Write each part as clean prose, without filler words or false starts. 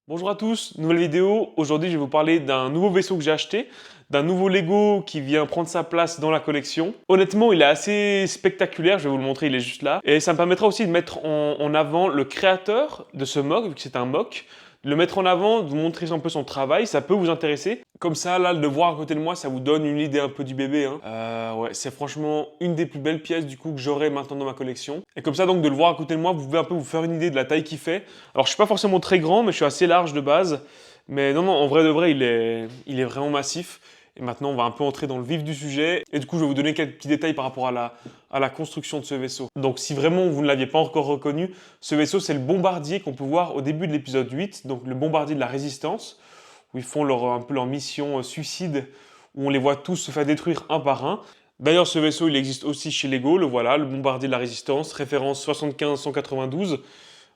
Bonjour à tous, nouvelle vidéo. Aujourd'hui, je vais vous parler d'un nouveau vaisseau que j'ai acheté, d'un nouveau Lego qui vient prendre sa place dans la collection. Honnêtement, il est assez spectaculaire, je vais vous le montrer, il est juste là. Et ça me permettra aussi de mettre en avant le créateur de ce MOC, vu que c'est un MOC, de le mettre en avant, de vous montrer un peu son travail, ça peut vous intéresser. Comme ça, là, de le voir à côté de moi, ça vous donne une idée un peu du bébé. Ouais, c'est franchement une des plus belles pièces du coup que j'aurai maintenant dans ma collection. Et comme ça, donc, de le voir à côté de moi, vous pouvez un peu vous faire une idée de la taille qu'il fait. Alors, je suis pas forcément très grand, mais je suis assez large de base. Mais non, en vrai de vrai, il est vraiment massif. Et maintenant, on va un peu entrer dans le vif du sujet. Et du coup, je vais vous donner quelques petits détails par rapport à la construction de ce vaisseau. Donc, si vraiment vous ne l'aviez pas encore reconnu, ce vaisseau, c'est le bombardier qu'on peut voir au début de l'épisode 8, donc le bombardier de la Résistance, où ils font un peu leur mission suicide, où on les voit tous se faire détruire un par un. D'ailleurs, ce vaisseau, il existe aussi chez Lego, le voilà, le bombardier de la Résistance, référence 75-192.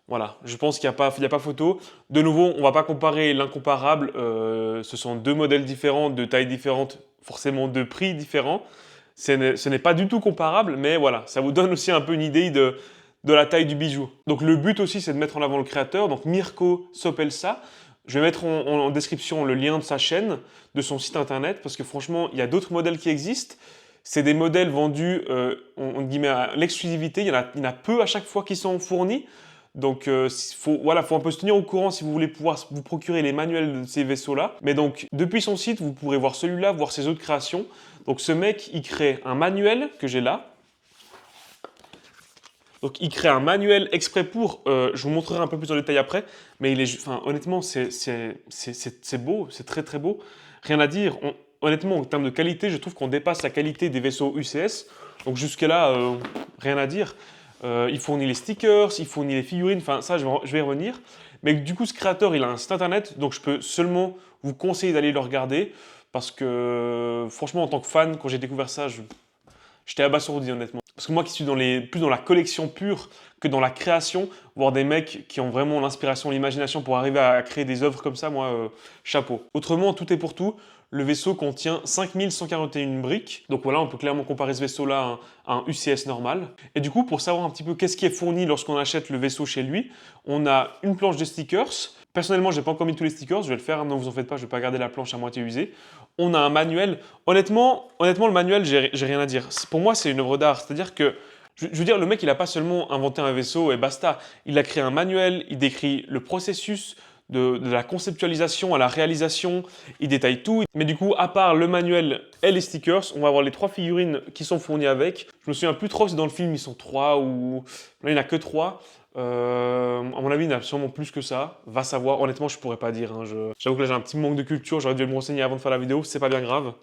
Voilà, je pense qu'il n'y a pas photo. De nouveau, on ne va pas comparer l'incomparable. Ce sont deux modèles différents, de tailles différentes, forcément de prix différents. Ce n'est pas du tout comparable, mais voilà, ça vous donne aussi un peu une idée de la taille du bijou. Donc le but aussi, c'est de mettre en avant le créateur, donc Mirko Sopelsa. Je vais mettre en description le lien de sa chaîne, de son site internet, parce que franchement, il y a d'autres modèles qui existent. C'est des modèles vendus, on guillemets, à l'exclusivité. Il y en a peu à chaque fois qui sont fournis. Donc, voilà, faut un peu se tenir au courant si vous voulez pouvoir vous procurer les manuels de ces vaisseaux-là. Mais donc, depuis son site, vous pourrez voir celui-là, voir ses autres créations. Donc, ce mec, il crée un manuel que j'ai là. Donc, il crée un manuel exprès pour. Je vous montrerai un peu plus en détail après. Mais honnêtement, c'est beau, c'est très très beau. Rien à dire. Honnêtement, en termes de qualité, je trouve qu'on dépasse la qualité des vaisseaux UCS. Donc, jusque-là, rien à dire. Il fournit les stickers, il fournit les figurines, enfin ça je vais y revenir. Mais du coup ce créateur il a un site internet, donc je peux seulement vous conseiller d'aller le regarder. Parce que franchement en tant que fan, quand j'ai découvert ça, j'étais abasourdi honnêtement. Parce que moi qui suis plus dans la collection pure que dans la création, voir des mecs qui ont vraiment l'inspiration, l'imagination pour arriver à créer des œuvres comme ça, moi, chapeau. Autrement, tout est pour tout. Le vaisseau contient 5141 briques. Donc voilà, on peut clairement comparer ce vaisseau-là à un UCS normal. Et du coup, pour savoir un petit peu qu'est-ce qui est fourni lorsqu'on achète le vaisseau chez lui, on a une planche de stickers. Personnellement, je n'ai pas encore mis tous les stickers, je vais le faire, hein, ne vous en faites pas, je ne vais pas garder la planche à moitié usée. On a un manuel. Honnêtement, le manuel, j'ai rien à dire. Pour moi, c'est une œuvre d'art. C'est-à-dire que, je veux dire, le mec, il n'a pas seulement inventé un vaisseau et basta. Il a créé un manuel, il décrit le processus de la conceptualisation à la réalisation, il détaille tout. Mais du coup, à part le manuel et les stickers, on va avoir les 3 figurines qui sont fournies avec. Je me souviens plus trop si dans le film ils sont 3 ou... Là, il n'y en a que 3. À mon avis, il n'y en a sûrement plus que ça. Va savoir. Honnêtement, je pourrais pas dire. J'avoue que là, j'ai un petit manque de culture. J'aurais dû me renseigner avant de faire la vidéo. C'est pas bien grave.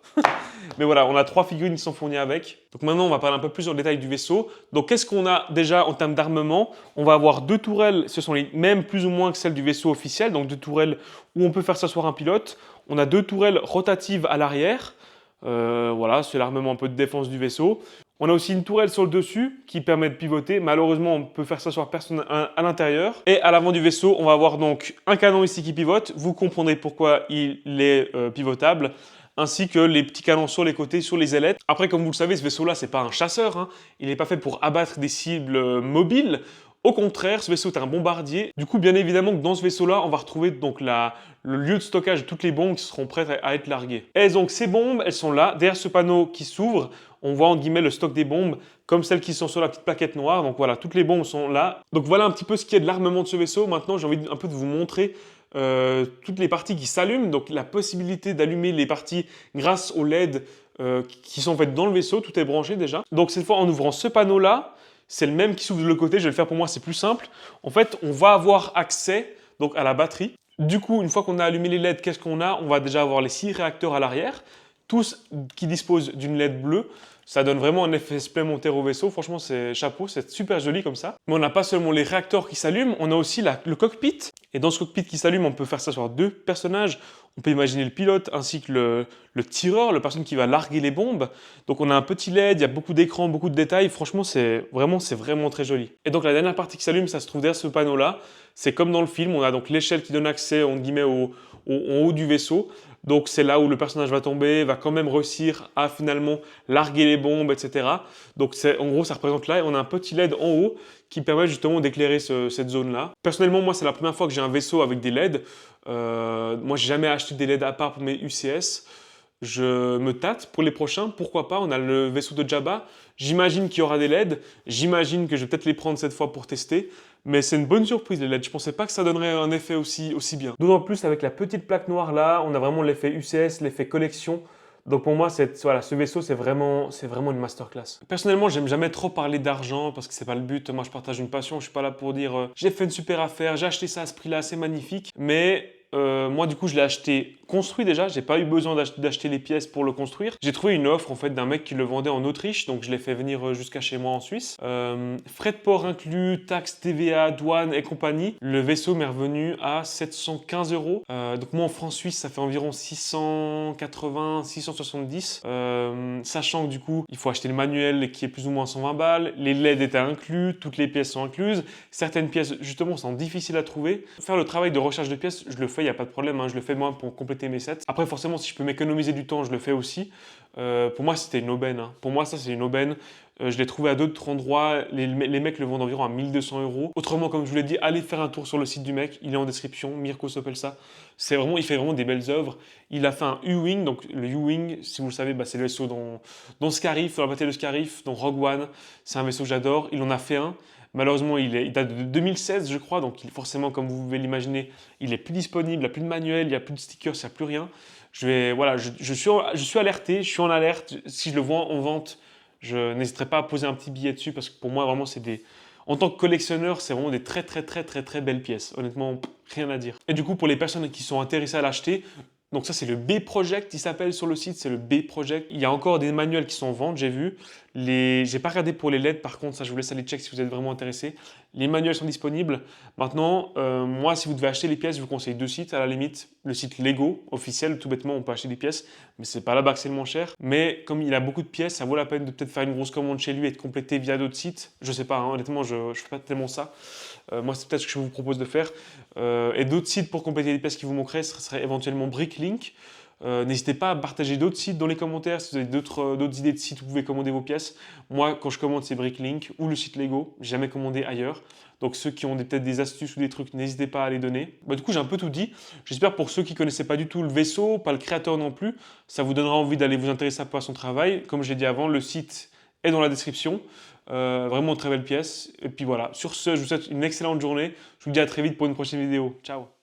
Mais voilà, on a 3 figurines qui sont fournies avec. Donc maintenant, on va parler un peu plus en détail du vaisseau. Donc qu'est-ce qu'on a déjà en termes d'armement? On va avoir 2 tourelles. Ce sont les mêmes plus ou moins que celles du vaisseau officiel. Donc 2 tourelles où on peut faire s'asseoir un pilote. On a 2 tourelles rotatives à l'arrière. Voilà, c'est l'armement un peu de défense du vaisseau. On a aussi une tourelle sur le dessus qui permet de pivoter. Malheureusement, on peut faire s'asseoir personne à l'intérieur. Et à l'avant du vaisseau, on va avoir donc un canon ici qui pivote. Vous comprendrez pourquoi il est pivotable. Ainsi que les petits canons sur les côtés, sur les ailettes. Après, comme vous le savez, ce vaisseau-là, c'est pas un chasseur. Hein. Il n'est pas fait pour abattre des cibles mobiles. Au contraire, ce vaisseau est un bombardier. Du coup, bien évidemment que dans ce vaisseau-là, on va retrouver donc le lieu de stockage de toutes les bombes qui seront prêtes à être larguées. Et donc ces bombes, elles sont là, derrière ce panneau qui s'ouvre. On voit en guillemets le stock des bombes, comme celles qui sont sur la petite plaquette noire. Donc voilà, toutes les bombes sont là. Donc voilà un petit peu ce qui est de l'armement de ce vaisseau. Maintenant, j'ai envie un peu de vous montrer toutes les parties qui s'allument. Donc la possibilité d'allumer les parties grâce aux LED qui sont faites dans le vaisseau. Tout est branché déjà. Donc cette fois, en ouvrant ce panneau-là, c'est le même qui s'ouvre de l'autre côté, je vais le faire pour moi, c'est plus simple. En fait, on va avoir accès donc, à la batterie. Du coup, une fois qu'on a allumé les LED, qu'est-ce qu'on a? On va déjà avoir les 6 réacteurs à l'arrière, tous qui disposent d'une LED bleue. Ça donne vraiment un effet supplémentaire au vaisseau. Franchement, c'est chapeau, c'est super joli comme ça. Mais on n'a pas seulement les réacteurs qui s'allument, on a aussi le cockpit. Et dans ce cockpit qui s'allume, on peut faire s'asseoir 2 personnages. On peut imaginer le pilote ainsi que le tireur, la personne qui va larguer les bombes. Donc on a un petit LED, il y a beaucoup d'écrans, beaucoup de détails. Franchement, c'est vraiment très joli. Et donc la dernière partie qui s'allume, ça se trouve derrière ce panneau-là. C'est comme dans le film, on a donc l'échelle qui donne accès, en guillemets, en haut du vaisseau. Donc c'est là où le personnage va tomber, va quand même réussir à finalement larguer les bombes, etc. Donc en gros, ça représente là, et on a un petit LED en haut qui permet justement d'éclairer cette zone-là. Personnellement, moi, c'est la première fois que j'ai un vaisseau avec des LED. Moi, j'ai jamais acheté des LED à part pour mes UCS. Je me tâte pour les prochains, pourquoi pas, on a le vaisseau de Jabba, j'imagine qu'il y aura des LED, j'imagine que je vais peut-être les prendre cette fois pour tester, mais c'est une bonne surprise les LED, je pensais pas que ça donnerait un effet aussi bien. D'autant plus avec la petite plaque noire là, on a vraiment l'effet UCS, l'effet collection, donc pour moi, voilà, ce vaisseau, c'est vraiment une masterclass. Personnellement, j'aime jamais trop parler d'argent parce que c'est pas le but. Moi, je partage une passion. Je suis pas là pour dire j'ai fait une super affaire, j'ai acheté ça à ce prix-là, c'est magnifique. Mais moi, du coup, je l'ai acheté construit déjà. J'ai pas eu besoin d'acheter les pièces pour le construire. J'ai trouvé une offre en fait d'un mec qui le vendait en Autriche, donc je l'ai fait venir jusqu'à chez moi en Suisse. Frais de port inclus, taxes, TVA, douane et compagnie. Le vaisseau m'est revenu à 715 euros. Donc moi, en francs suisses, ça fait environ 680, 670. Sachant que du coup, il faut acheter le manuel qui est plus ou moins 120 balles. Les LED étaient inclus, toutes les pièces sont incluses. Certaines pièces, justement, sont difficiles à trouver. Faire le travail de recherche de pièces, je le fais, il n'y a pas de problème. Je le fais moi pour compléter mes sets. Après, forcément, si je peux m'économiser du temps, je le fais aussi. Pour moi, c'était une aubaine. Pour moi, ça, c'est une aubaine. Je l'ai trouvé à d'autres endroits. Les mecs le vendent environ à 1200 euros. Autrement, comme je vous l'ai dit, allez faire un tour sur le site du mec. Il est en description. Mirko Sopelsa. Il fait vraiment des belles œuvres. Il a fait un U-Wing. Donc, le U-Wing, si vous le savez, c'est le vaisseau dans Scarif, dans la bataille de Scarif, dans Rogue One. C'est un vaisseau que j'adore. Il en a fait un. Malheureusement, il date de 2016, je crois. Donc, forcément, comme vous pouvez l'imaginer, il est plus disponible. Il n'y a plus de manuel, il n'y a plus de stickers, il n'y a plus rien. Je suis alerté. Je suis en alerte. Si je le vois en vente, je n'hésiterai pas à poser un petit billet dessus parce que pour moi, vraiment, en tant que collectionneur, c'est vraiment des très, très, très, très, très belles pièces. Honnêtement, rien à dire. Et du coup, pour les personnes qui sont intéressées à l'acheter, donc ça, c'est le B-Project, il s'appelle sur le site, c'est le B-Project. Il y a encore des manuels qui sont en vente, j'ai vu. J'ai pas regardé pour les LED, par contre, ça, je vous laisse aller check si vous êtes vraiment intéressé. Les manuels sont disponibles. Maintenant, moi, si vous devez acheter les pièces, je vous conseille deux sites, à la limite. Le site Lego, officiel, tout bêtement, on peut acheter des pièces, mais c'est pas là-bas que c'est le moins cher. Mais comme il a beaucoup de pièces, ça vaut la peine de peut-être faire une grosse commande chez lui et de compléter via d'autres sites. Je sais pas, honnêtement, je fais pas tellement ça. Moi, c'est peut-être ce que je vous propose de faire. Et d'autres sites pour compléter les pièces qui vous manqueraient, ce serait éventuellement Bricklink. N'hésitez pas à partager d'autres sites dans les commentaires. Si vous avez d'autres idées de sites où vous pouvez commander vos pièces. Moi, quand je commande, c'est Bricklink ou le site Lego. J'ai jamais commandé ailleurs. Donc ceux qui ont peut-être des astuces ou des trucs, n'hésitez pas à les donner. Du coup, j'ai un peu tout dit. J'espère pour ceux qui ne connaissaient pas du tout le vaisseau, pas le créateur non plus, ça vous donnera envie d'aller vous intéresser un peu à son travail. Comme je l'ai dit avant, le site est dans la description. Vraiment une très belle pièce. Et puis voilà, sur ce, je vous souhaite une excellente journée. Je vous dis à très vite pour une prochaine vidéo. Ciao!